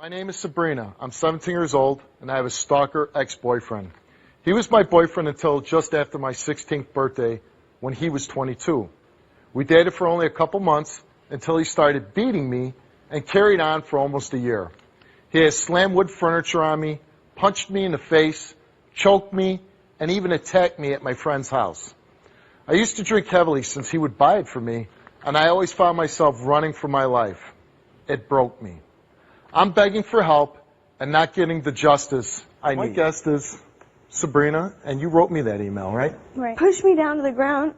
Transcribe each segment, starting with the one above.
My name is Sabrina. I'm 17 years old, and I have a stalker ex-boyfriend. He was my boyfriend until just after my 16th birthday, when he was 22. We dated for only a couple months until he started beating me and carried on for almost a year. He has slammed wood furniture on me, punched me in the face, choked me, and even attacked me at my friend's house. I used to drink heavily since he would buy it for me, and I always found myself running for my life. It broke me. I'm begging for help and not getting the justice I need. My guest is Sabrina, and you wrote me that email, right? Right. Pushed me down to the ground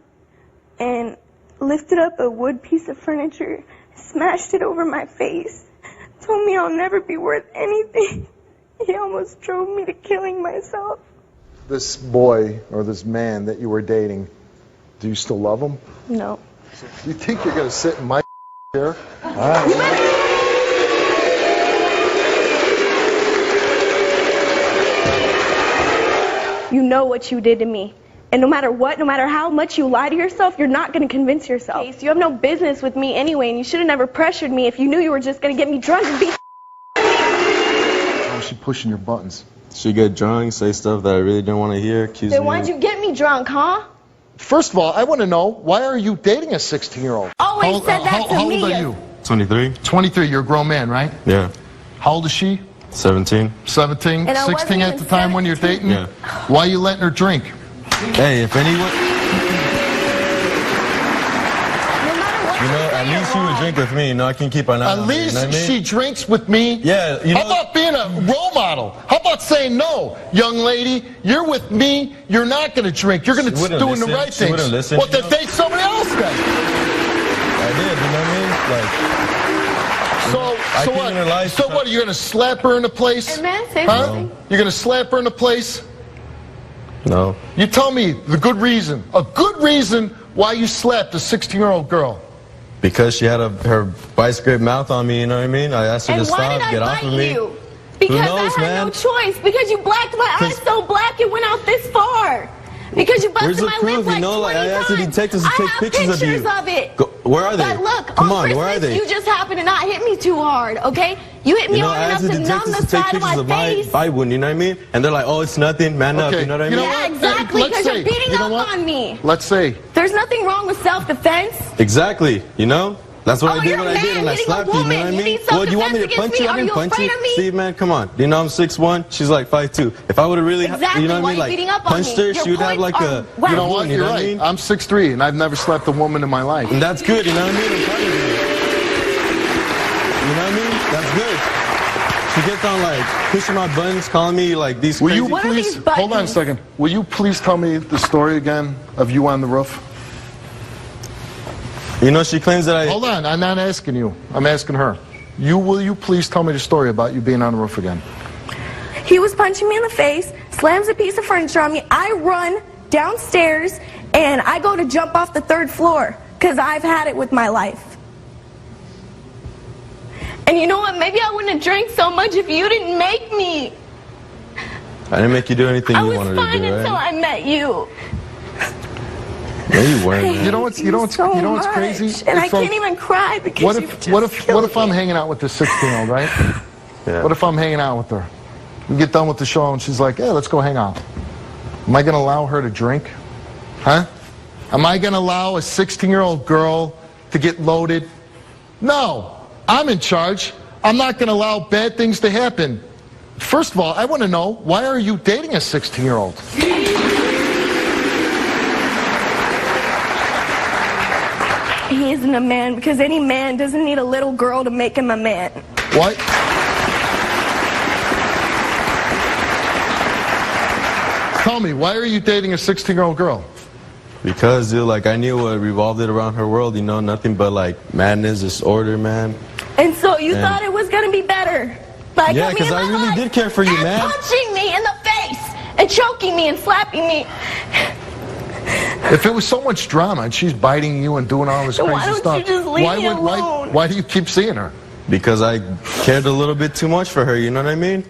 and lifted up a wood piece of furniture, smashed it over my face, told me I'll never be worth anything. He almost drove me to killing myself. This boy or this man that you were dating, do you still love him? No. You think you're going to sit in my chair? All right. You know what you did to me. And no matter what, no matter how much you lie to yourself, you're not going to convince yourself. You have no business with me anyway, and you should have never pressured me if you knew you were just going to get me drunk and beat. How is she pushing your buttons? She get drunk, say stuff that I really didn't want to hear, accuse me. Then why'd you get me drunk, huh? First of all, I want to know, why are you dating a 16-year-old? Always said that to me. How old are you? 23. 23, you're a grown man, right? Yeah. How old is she? 17. 17? And I 16 at the time 17. when you're dating? Yeah. Why are you letting her drink? Hey, if anyone... You know, at least she would drink with me, you know, I can keep an eye on her, At least you know what I mean? she drinks with me? Yeah, you know... How about being a role model? How about saying, no, young lady, you're with me, you're not going to drink. You're going to doing the right thing. She wouldn't listen. Well, then date somebody else then. I did, you know what I mean? Like... So what? So what? You're gonna slap her in the place? Hey man, say huh? something. You're gonna slap her in the place? No. You tell me the good reason. A good reason why you slapped a 16-year-old girl. Because she had her vice grip mouth on me, you know what I mean? I asked her to stop, get off of me. And why did I bite you? Because knows, I had man? no choice. Because you blacked my eyes so black it went out this far. Because you busted my lip like 20 I asked the detectives to take pictures of you. I have pictures of it. Where are they? But look, Come on on, where are Christmas, they? you just happened to not hit me too hard, okay? You hit me hard enough to numb the side of my face. I wound, you know what I mean? And they're like, oh, it's nothing, man up, you know what I mean? Yeah, exactly, because you're beating up on me. Let's say. There's nothing wrong with self-defense. Exactly, you know? That's what I did when I did, and I hitting slapped a you, you know woman. what I You mean? need Well, do you want me to self-defense punch you? I against didn't me. Are you punch you. afraid of me? Steve, man, come on. You know I'm 6'1", she's like 5'2". If I would have really, Exactly, you know what I mean, why are you beating up like, on punched me? her, Your she would have like points a... are whack. You know what? You're right. I mean? I'm 6'3", and I've never slapped a woman in my life. And that's good, you know what I mean? I'm proud of you. You know what I mean? That's good. She gets on like pushing my buttons, calling me like these crazy... Will you please, hold on a second. Will you please tell me the story again of you on the roof? You know, she claims that I... Hold on, I'm not asking you. I'm asking her. Will you please tell me the story about you being on the roof again? He was punching me in the face, slams a piece of furniture on me. I run downstairs, and I go to jump off the 3rd floor, because I've had it with my life. And you know what? Maybe I wouldn't have drank so much if you didn't make me. I didn't make you do anything you wanted to do, right? I was fine until I met you. No, you weren't. You know what's crazy? And I can't even cry because what if I'm hanging out with this 16-year-old, right? Yeah. What if I'm hanging out with her? We get done with the show and she's like, "Yeah, let's go hang out." Am I going to allow her to drink? Huh? Am I going to allow a 16-year-old girl to get loaded? No. I'm in charge. I'm not going to allow bad things to happen. First of all, I want to know, why are you dating a 16-year-old? He isn't a man because any man doesn't need a little girl to make him a man. What? Tell me, why are you dating a 16-year-old girl? Because, dude, like, I knew what revolved it around her world, you know, nothing but, like, madness, disorder, man. And so you thought it was going to be better? Like, yeah, because I really did care for you, man. Punching me in the face and choking me and slapping me. If it was so much drama and she's biting you and doing all this crazy why don't stuff, you just leave me alone? why do you keep seeing her? Because I cared a little bit too much for her, you know what I mean?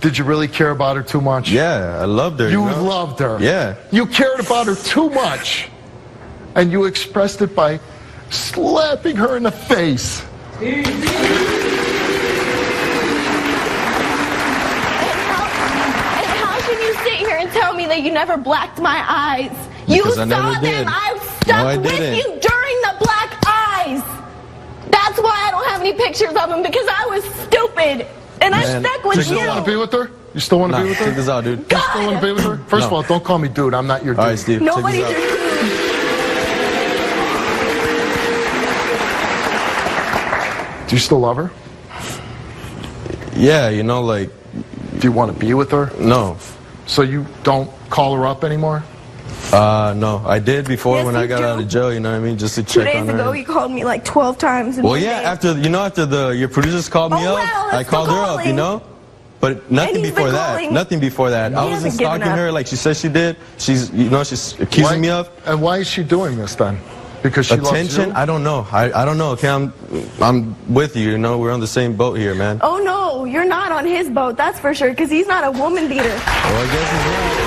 Did you really care about her too much? Yeah, I loved her. You know? loved her. Yeah. You cared about her too much, and you expressed it by slapping her in the face. that you never blacked my eyes. You Because saw I never them. did. I No, stuck I with didn't. you during the black eyes. That's why I don't have any pictures of him, because I was stupid. And I Man, stuck with You check still this you. want to be with her? You still want to Nah, be with her? check this out, dude. You still want to be with her? First of No. all, don't call me dude. I'm not your dude. All right, Steve. Nobody's check your this out. dude. Do you still love her? Yeah, you know, like, Do you want to be with her? no. So you don't call her up anymore? No. I did before Yes, when I you got do. out of jail, you know what I mean? Just to 2 check days on her. ago, he called me like 12 times. in Well, one yeah, day. after your producers called me Oh, up, well, I let's called go her up, you calling. know? But nothing And he's before been that. calling. Nothing before that. I wasn't hasn't given stalking up. her like she said she did. She's accusing me of. And why is she doing this then? Because she Attention? loves I don't know. I don't know. Okay, I'm with you. You know, we're on the same boat here, man. Oh no, you're not on his boat, that's for sure, because he's not a woman beater. Well, I guess it's not.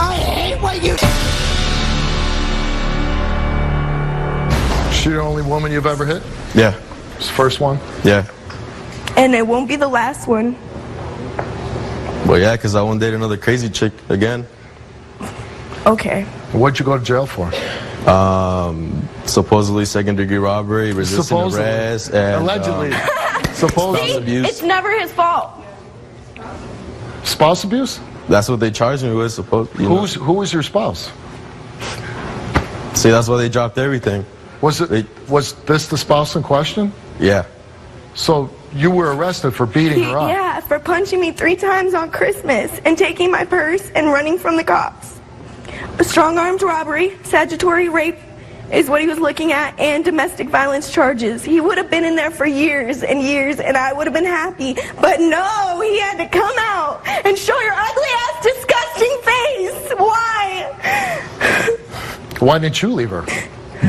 I hate what you. you. She the only woman you've ever hit? Yeah, It's the first one? yeah. And it won't be the last one. Well, yeah, because I won't date another crazy chick again. Okay. What'd you go to jail for? Supposedly second-degree robbery, resisting Supposedly. arrest, and Allegedly. spouse Supposedly. abuse. It's never his fault. Spouse abuse? That's what they charged me with. Who was your spouse? See, that's why they dropped everything. Was They- this the spouse in question? Yeah. So you were arrested for beating her up. Yeah, for punching me 3 times on Christmas and taking my purse and running from the cops. A strong armed robbery, statutory rape is what he was looking at, and domestic violence charges. He would have been in there for years and years, and I would have been happy. But no, he had to come out and show your ugly ass, disgusting face. Why? Why didn't you leave her?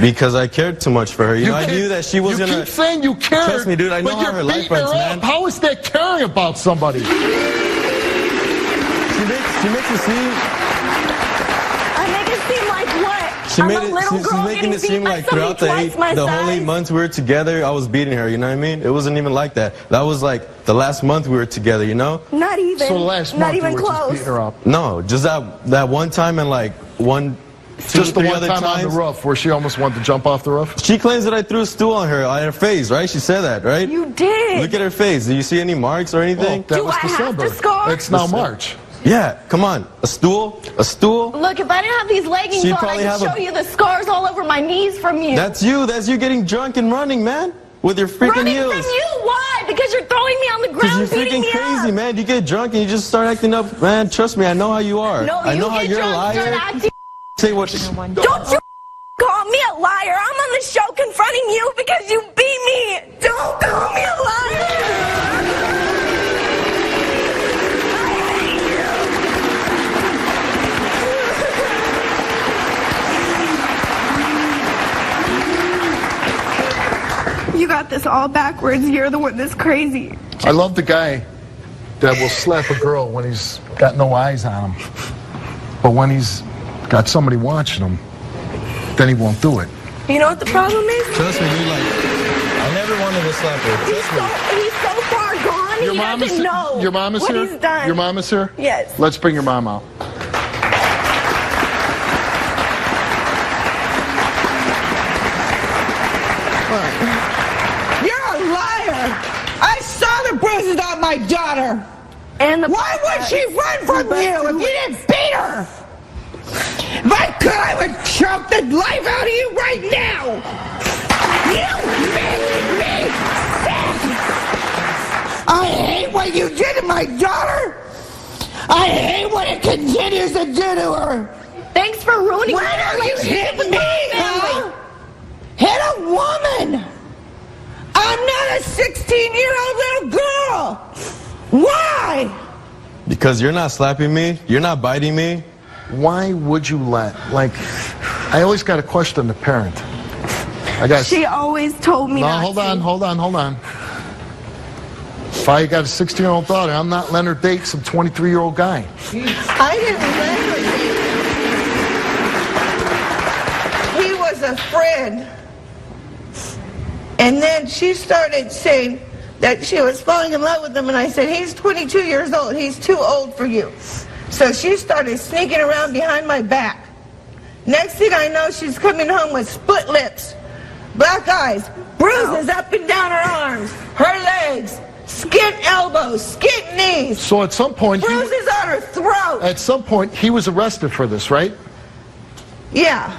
Because I cared too much for her. You know, I can't- knew that she was you gonna. keep saying you care. Trust me, dude, I know but how you're her life beating her runs, up. man. How is that caring about somebody? She makes it seem. I make it seem like what? She I'm made a it. little She's girl making getting it seem beat by like throughout the somebody twice my the whole 8 size. months we were together, I was beating her. You know what I mean? It wasn't even like that. That was like the last month we were together. You know? Not even. So last Not month even you were just close. beating her up. No, just that one time and like Just the three one other time on times. the roof where she almost wanted to jump off the roof? She claims that I threw a stool on her face, right? She said that, right? You did. Look at her face. Do you see any marks or anything? That Do was I have December. to scar? It's now March. Yeah, come on. A stool? A stool? Look, if I didn't have these leggings She'd on, I probably could have a- show you the scars all over my knees from you. That's you. That's you getting drunk and running, man. With your freaking Running heels. from you? Why? Because you're throwing me on the Because ground, you're beating freaking me crazy, up. man. You get drunk and you just start acting up. Man, trust me, I know how you are. No, I you know how get you're a drunk, start liar. acting. Say what? Don't you call me a liar. I'm on the show confronting you because you beat me. Don't call me a liar. You got this all backwards. You're the one that's crazy. I love the guy that will slap a girl when he's got no eyes on him. But when he's got somebody watching him, then he won't do it. You know what the problem is? Trust me, you like. I never wanted to slap her. He's so far gone. Your he mom doesn't is know your mom is what here? he's done. Your mom is here? Yes. Let's bring your mom out. You're a liar. I saw the bruises on my daughter. And the Why would she run from you if you didn't beat her? If I could, I would choke the life out of you right now. You make me sick. I hate what you did to my daughter. I hate what it continues to do to her. Thanks for ruining Why my don't you relationship hit with me, my huh? family. Hit a woman. I'm not a 16-year-old little girl. Why? Because you're not slapping me. You're not biting me. Why would you let, like, I always got to question the parent. I got She always told me No, not hold to. on. If I got a 16-year-old daughter, I'm not letting her date some 23-year-old guy. I didn't let her date. He was a friend. And then she started saying, that she was falling in love with him, and I said, he's 22 years old. He's too old for you. So she started sneaking around behind my back. Next thing I know, she's coming home with split lips, black eyes, bruises up and down her arms, her legs, skint elbows, skint knees. So at some point, bruises on her throat. At some point, he was arrested for this, right? Yeah.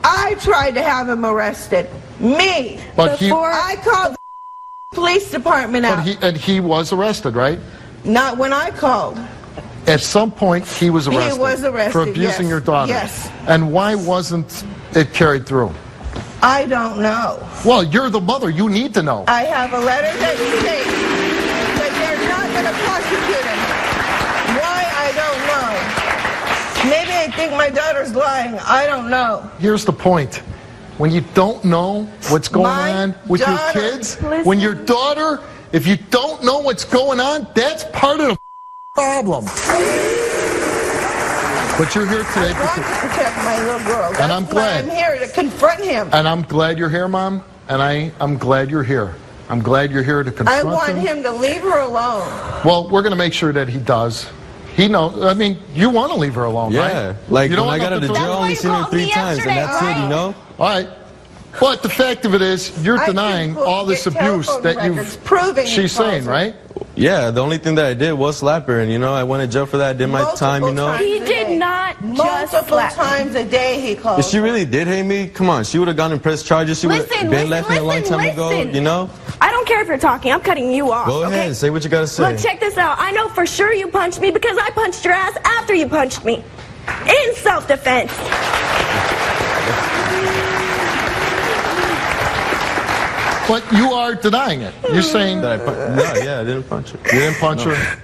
I tried to have him arrested. Me. But I called the police department out. And he was arrested, right? Not when I called. At some point, he was arrested. He was arrested, for abusing yes. your daughter. Yes. And why wasn't it carried through? I don't know. Well, you're the mother. You need to know. I have a letter that states that they're not going to prosecute him. Why, I don't know. Maybe they think my daughter's lying. I don't know. Here's the point. When you don't know what's going on with your kids, when your daughter, if you don't know what's going on, that's part of the problem. But you're here today I want to protect my little girl. That's and I'm glad. why I'm here to confront him. And I'm glad you're here, Mom. And I'm glad you're here. I'm glad you're here to confront him. I want him to leave her alone. Well, we're going to make sure that he does. He knows. I mean, you want to leave her alone, right? Yeah. Like, you when I got out of jail, I only seen her 3 times, and that's it, you know? All right. But the fact of it is, you're denying all this abuse that she's saying, right? Yeah, the only thing that I did was slap her, and, you know, I went to jail for that. I did my time, you know? He did not just Multiple slap times a day he called. If she really did hate me, come on, she would have gone and pressed charges. She would have been left me a long time ago, you know? I don't care if you're talking. I'm cutting you off. Go ahead, say what you gotta say. Look, check this out. I know for sure you punched me because I punched your ass after you punched me. In self-defense. But you are denying it. You're saying that I didn't punch her. You didn't punch her?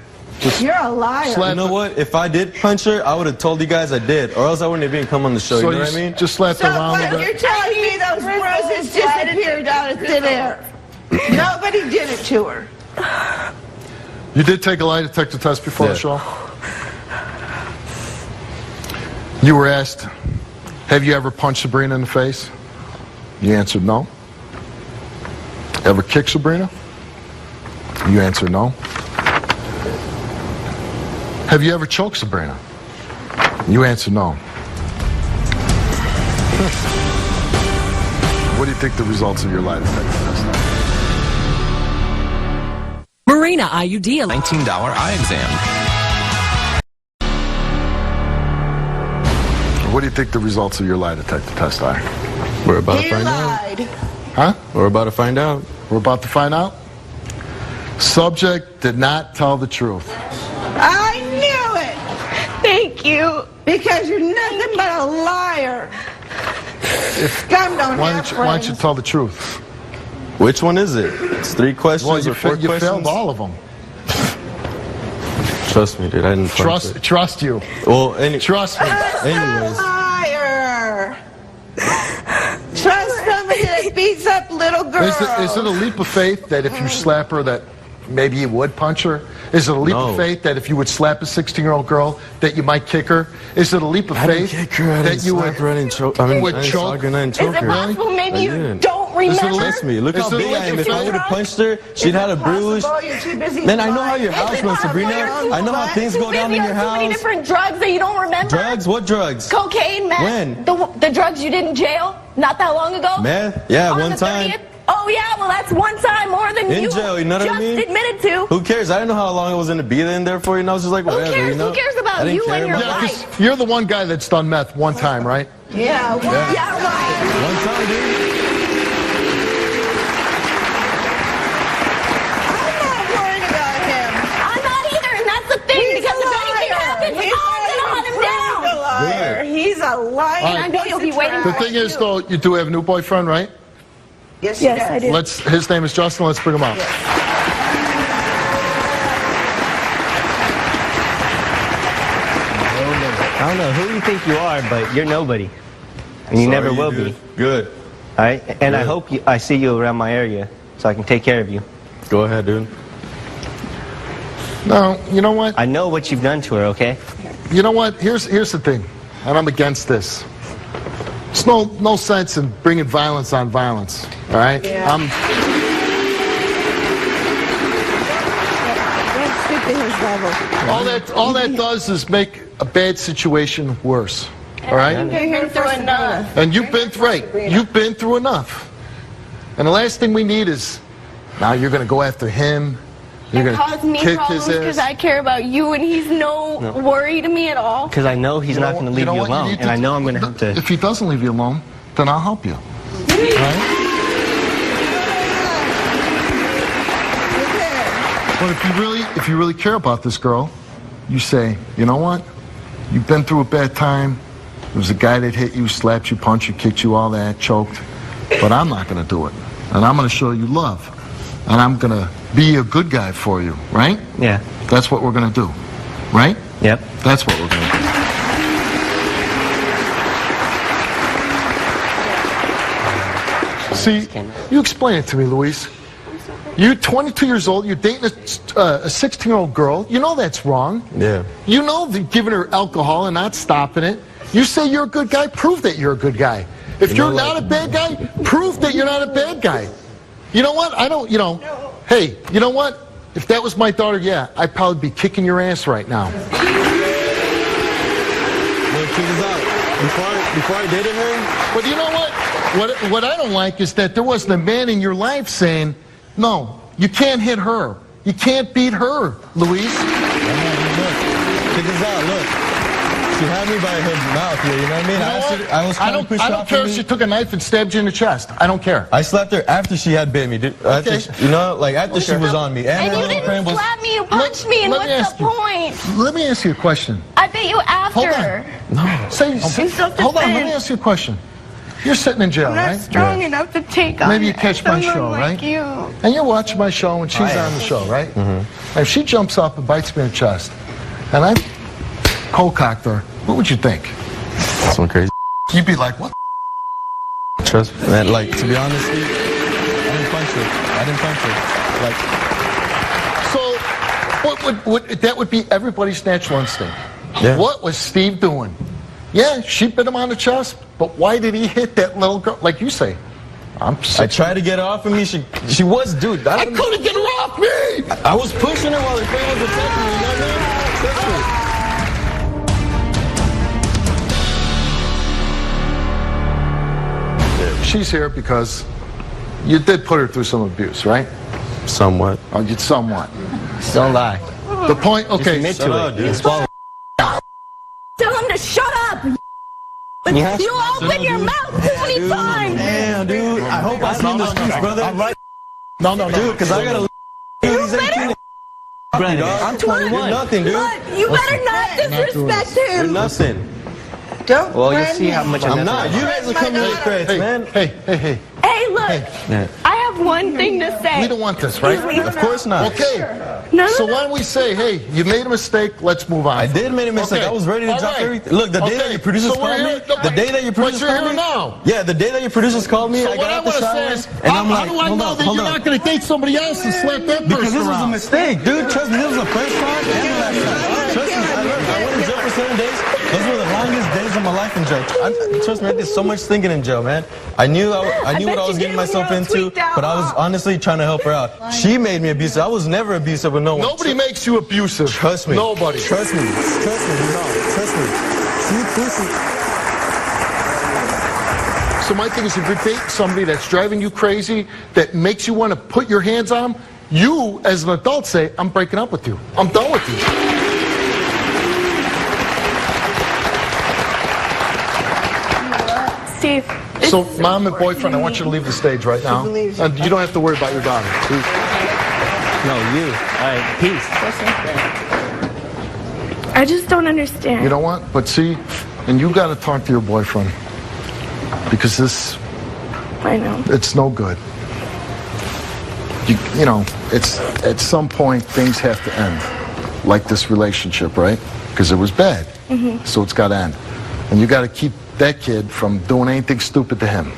You're a liar. You know what? If I did punch her, I would have told you guys I did, or else I wouldn't even come on the show. So you know what I mean? Just slapped her around a So little you're bit. telling me those bruises disappeared out of thin air? Nobody did it to her. You did take a lie detector test before the show? You were asked, have you ever punched Sabrina in the face? You answered no. Ever kicked Sabrina? You answered no. Have you ever choked Sabrina? You answered no. What do you think the results of your lie detector test are? Marina IUD $19 eye exam. What do you think the results of your lie detector test are? We're about to He find lied. out. Huh? We're about to find out. We're about to find out? Subject did not tell the truth. I knew it. Thank you. Because you're nothing but a liar. Scum don't Why have don't you friends. tell the truth? Which one is it? It's 3 questions Well, or 4 you questions? failed all of them. Trust me, dude. I didn't punch her. Trust you. Well, Trust me. anyways. Liar. Trust somebody that beats up little girls. Is it a leap of faith that if you slap her that maybe you would punch her? Is it a leap of faith that if you would slap a 16-year-old girl that you might kick her? Is it a leap of faith that you would choke? choke? Is it possible maybe you don't remember? Trust me. Look Is how it big I am. leap If of I would have punched her, she'd had a bruise. You're too busy Man, I know how lying. your house runs, Sabrina. I know how things go down in your So many house. different drugs that you don't remember. Drugs? What drugs? Cocaine, meth. When? The drugs you did in jail not that long ago. Meth? Yeah, On one the time. 30th? Oh yeah, well that's one time more than In you jail, you know what I just mean? admitted to. Who cares? I didn't know how long I was going to be in there for, you know? I was just like, whatever, cares? you know? Who cares about I didn't you care and your about Yeah, it. life? 'cause you're the one guy that's done meth one time, right? Yeah, well, Yeah, right. One time, dude. I'm not worried about him. I'm not either, and that's the thing because if anything happens, I'm gonna hunt him down. He's a liar. He's a liar. All right. I know you'll be waiting The for thing is, though, you do have a new boyfriend, right? Yes, Yes, I do. His name is Justin. Let's bring him out. I don't know who you think you are, but you're nobody. And you So never are will dude? be. Good. All right? And I Good. hope I see you around my area so I can take care of you. Go ahead, dude. No, you know what? I know what you've done to her, okay? You know what? Here's the thing, and I'm against this. There's no sense in bringing violence on violence. All right? Yeah. stick to his level. All that does is make a bad situation worse. All right? You've been through enough. And you've been through enough. And the last thing we need is now you're going to go after him. You're It going caused to me kick problems his because ass. I care about you, and he's no worry to me at all. Because I know he's not going to leave you what alone, need and I know I'm going to have to. If he doesn't leave you alone, then I'll help you. Right? But if you really care about this girl, you say, you know what? You've been through a bad time. There was a guy that hit you, slapped you, punched you, kicked you, all that, choked. But I'm not going to do it. And I'm going to show you love. And I'm going to be a good guy for you, right? Yeah. That's what we're going to do, right? Yep. That's what we're going to do. See, you explain it to me, Luis. You're 22 years old, you're dating a 16-year-old girl. You know that's wrong. Yeah. You know that giving her alcohol and not stopping it. You say you're a good guy, prove that you're a good guy. If you're not a bad guy, prove that you're not a bad guy. You know what? Hey, you know what? If that was my daughter, yeah, I'd probably be kicking your ass right now. Look, check this out. Before I dated her, But you know what? What I don't like is that there wasn't a man in your life saying, no, you can't hit her. You can't beat her, Luis. look, check this out. Look, she had me by her mouth here. You know what I mean? I don't care if she took a knife and stabbed you in the chest. I don't care. I slapped her after she had bit me, dude. After Okay. after she was on me. And her you little didn't friend was. slap me, you punched me, and let me what's ask the you. point? Let me ask you a question. I bit you after. Hold on. Hold on, let me ask you a question. You're sitting in jail, I'm not right? strong enough to take on Maybe you catch my someone show, like right? you. And you're watching my show and she's on the show, right? And if she jumps up and bites me in the chest, and I cold-cocked her, what would you think? Some crazy. You'd be like, what? Trust me, man. Like, to be honest, I didn't punch her. Like, So, that would be everybody's natural instinct. Yeah. What was Steve doing? Yeah, she bit him on the chest, but why did he hit that little girl? Like you say, I tried to get her off of me. She was, dude. I couldn't get her off me! I was pushing her while her friend was attacking me. You know what I mean? She's here because you did put her through some abuse, right? Somewhat. Oh, you somewhat. Don't lie. The point, okay. Admit Shut to up, it. dude. Swallow. Tell him to shut up! You open your mouth too many times! Damn, dude. I hope I see in the streets, brother. No. Dude, because I gotta. He's 18. Brother, I'm 21. You're nothing, dude. Look, you better not disrespect You're him! nothing. Don't Well, you'll friend see how him. much I'm not. You guys are coming with threats, man. Hey. Hey, look, I have one thing to say. We don't want this, right? Of course not. Okay. No, So why don't we say, hey, you made a mistake, let's move on. I did make a mistake. Okay. I was ready to All drop right. everything. Look, the day that your producers So we're called me, here- the day that your producers But you're called me, here now. yeah, the day that your producers called me, So I what got I out the want to shower, say is, and how I'm like, do I know that you're not going to date somebody else and slap that person Because this was a around? mistake, dude. Trust me, this was the first time and the last time. Trust me, I went in jail for 7 days. Those were the longest days of my life in jail. Trust me, I did so much thinking in jail, man. I knew what I was getting myself into, but I was honestly trying to help her out. She made me abusive. I was never abusive with no one. Nobody makes you abusive. Trust me. Nobody. Trust me. Trust me. No. Trust me. So my thing is, if you're dating somebody that's driving you crazy, that makes you want to put your hands on them, you, as an adult, say, I'm breaking up with you. I'm done with you. Steve. So, mom and boyfriend, I want you to leave the stage right now. And you don't have to worry about your daughter. No, you. All right, peace. I just don't understand. You know what? But see, and you got to talk to your boyfriend. Because this, I know. it's no good. You know, it's at some point things have to end. Like this relationship, right? Because it was bad. So it's got to end. And you got to keep that kid from doing anything stupid to him.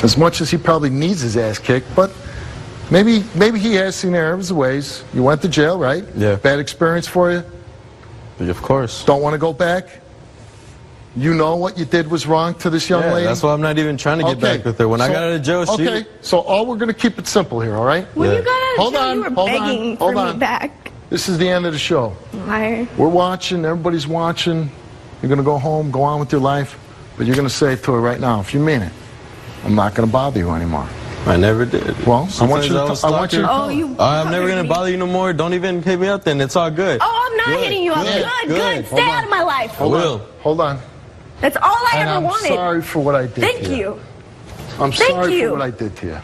As much as he probably needs his ass kicked, but maybe he has seen errors of ways. You went to jail, right? Yeah. Bad experience for you? Of course. Don't want to go back? You know what you did was wrong to this young lady? That's why I'm not even trying to get back with her. When I got out of jail, she... Okay, so all we're going to keep it simple here, all right? When you got out of Hold jail, on, you were hold on, begging hold for on. me back. This is the end of the show. Liar. We're watching. Everybody's watching. You're going to go home, go on with your life. But you're going to say to her right now, if you mean it, I'm not going to bother you anymore. I never did. Well, I want you to Oh, you. I'm never gonna bother you no more. Don't even hit me up then. It's all good. Oh, I'm not hitting you up. Good. Stay out of my life. I will. Hold on. That's all I And ever I'm wanted. sorry for what I did Thank to you. I'm Thank sorry you. for what I did to you.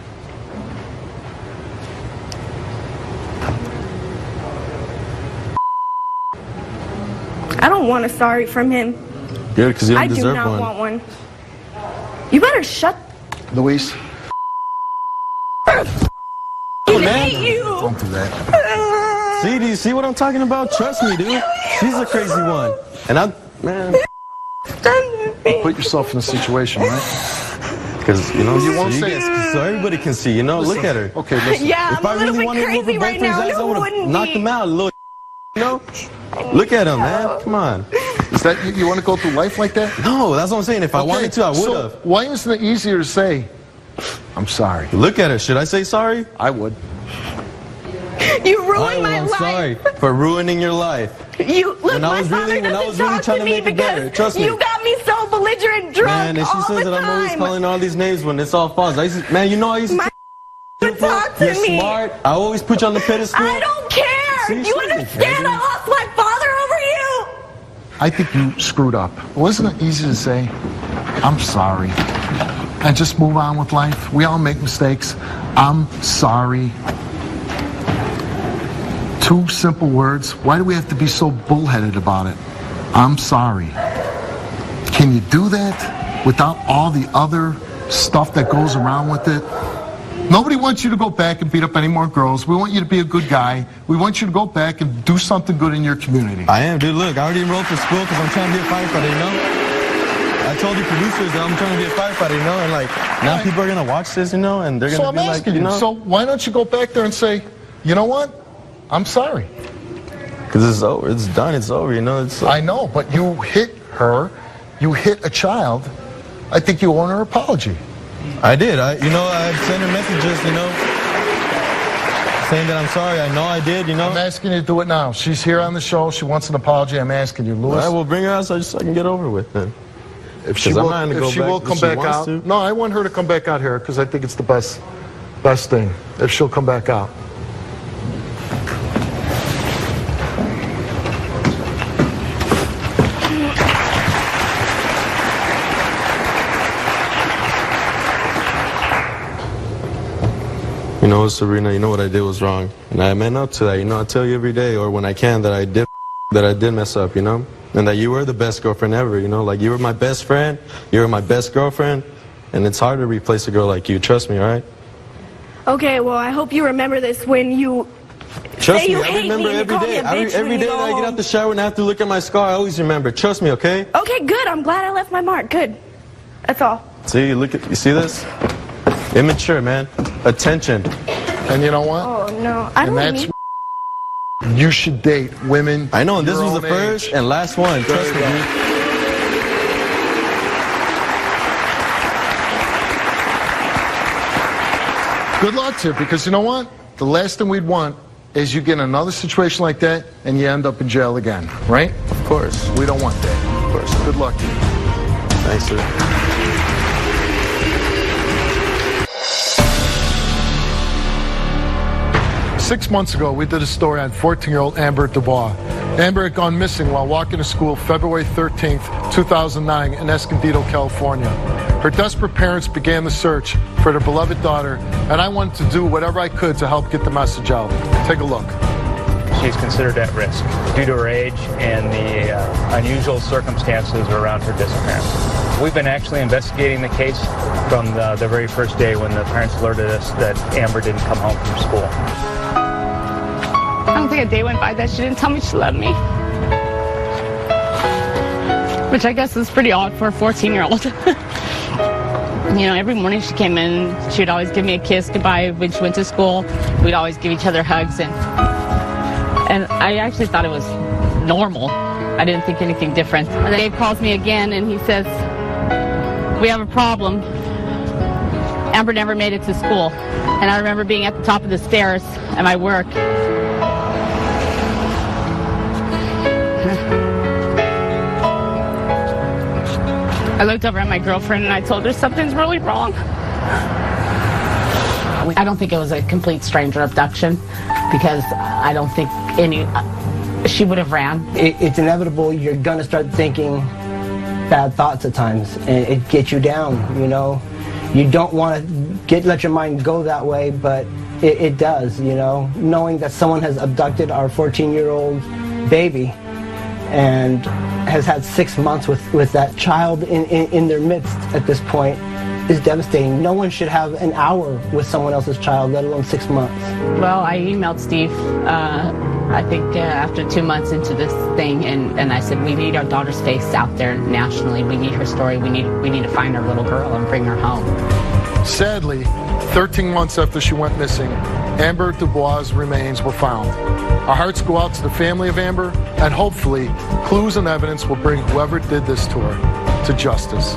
I don't want a sorry from him. Good, because you don't I do deserve not one. want one. You better shut. Luis, I man. hate you. don't do that. See, do you see what I'm talking about? Trust me, dude. She's a crazy one. And man, Put yourself in a situation, right? because, you know, You won't so say get- it. so everybody can see, you know, look at her. Okay, listen. Yeah, If I I'm a little really bit wanted to whoop crazy her right now. boyfriend's ass, I No, would wouldn't have knocked be. him out, little, you know? Look at him, man. Come on. Is that you want to go through life like that? No, that's what I'm saying. If I wanted to, I would so have. why isn't it easier to say, I'm sorry? Look at her. Should I say sorry? I would. You All ruined right, my well, I'm life. sorry for ruining your life. You look. When I My was father really- when I doesn't was really talk trying to to me make it better, because trust me. you got me so belligerent, drunk Man, and she all says the that I'm always time. calling all these names when it's all false. Man, you know I used to My talk to You're me. smart. I always put you on the pedestal. I don't care. See, Do she you doesn't understand? care, I lost my father over you. I think you screwed up. Wasn't it easy to say, I'm sorry, and just move on with life? We all make mistakes. I'm sorry. Two simple words. Why do we have to be so bullheaded about it? I'm sorry. Can you do that without all the other stuff that goes around with it? Nobody wants you to go back and beat up any more girls. We want you to be a good guy. We want you to go back and do something good in your community. I am, dude. Look, I already enrolled for school because I'm trying to be a firefighter, you know? I told the producers that I'm trying to be a firefighter, you know? And like, now people are going to watch this, you know? And they're So going I'm to be like, asking you you, know? so why don't you go back there and say, you know what? I'm sorry. Because it's over. It's done. It's over, you know? It's I know, but you hit her. You hit a child. I think you owe her an apology. I did. I sent her messages, you know, saying that I'm sorry. I know I did, you know? I'm asking you to do it now. She's here on the show. She wants an apology. I'm asking you, Louis. I will bring her out so I can get over with it. If she 'Cause I'm will, not gonna if go she back will if come she back wants out. to. No, I want her to come back out here because I think it's the best thing. If she'll come back out. You know, Serena, you know what I did was wrong. And I man up to that, you know, I tell you every day or when I can that I did mess up, you know? And that you were the best girlfriend ever, you know? Like, you were my best friend, you were my best girlfriend, and it's hard to replace a girl like you. Trust me, all right? Okay, well, I hope you remember this when you Trust say me, you I hate remember me and you every call me day. a bitch Every when day you that go I get home. out the shower and I have to look at my scar, I always remember. Trust me, okay? Okay, good. I'm glad I left my mark. Good. That's all. See, you see this? Immature, man. Attention. And you know what? Oh, no. I And don't that's need... you should date women. I know, and this your was the own first age. and last one. Trust me, you go. dude. Good luck to you, because you know what? The last thing we'd want is you get in another situation like that and you end up in jail again, right? Of course. We don't want that. Of course. Good luck to you. Thanks, sir. 6 months ago, we did a story on 14-year-old Amber Dubois. Amber had gone missing while walking to school February 13th, 2009 in Escondido, California. Her desperate parents began the search for their beloved daughter, and I wanted to do whatever I could to help get the message out. Take a look. She's considered at risk due to her age and the unusual circumstances around her disappearance. We've been actually investigating the case from the very first day when the parents alerted us that Amber didn't come home from school. I don't think a day went by that she didn't tell me she loved me. Which I guess is pretty odd for a 14-year-old. You know, every morning she came in, she would always give me a kiss goodbye when she went to school. We'd always give each other hugs, and I actually thought it was normal. I didn't think anything different. And then Dave calls me again and he says, "We have a problem. Amber never made it to school." And I remember being at the top of the stairs at my work. I looked over at my girlfriend and I told her something's really wrong. I don't think it was a complete stranger abduction because I don't think she would have ran. It's inevitable. You're going to start thinking bad thoughts at times, and it gets you down, you know. You don't want to let your mind go that way, but it does, you know. Knowing that someone has abducted our 14-year-old baby and has had 6 months with that child in their midst at this point is devastating. No one should have an hour with someone else's child, let alone 6 months. Well, I emailed Steve, I think after 2 months into this thing, and I said, we need our daughter's face out there nationally. We need her story. We need to find our little girl and bring her home. Sadly, 13 months after she went missing, Amber Dubois' remains were found. Our hearts go out to the family of Amber, and hopefully, clues and evidence will bring whoever did this to her to justice.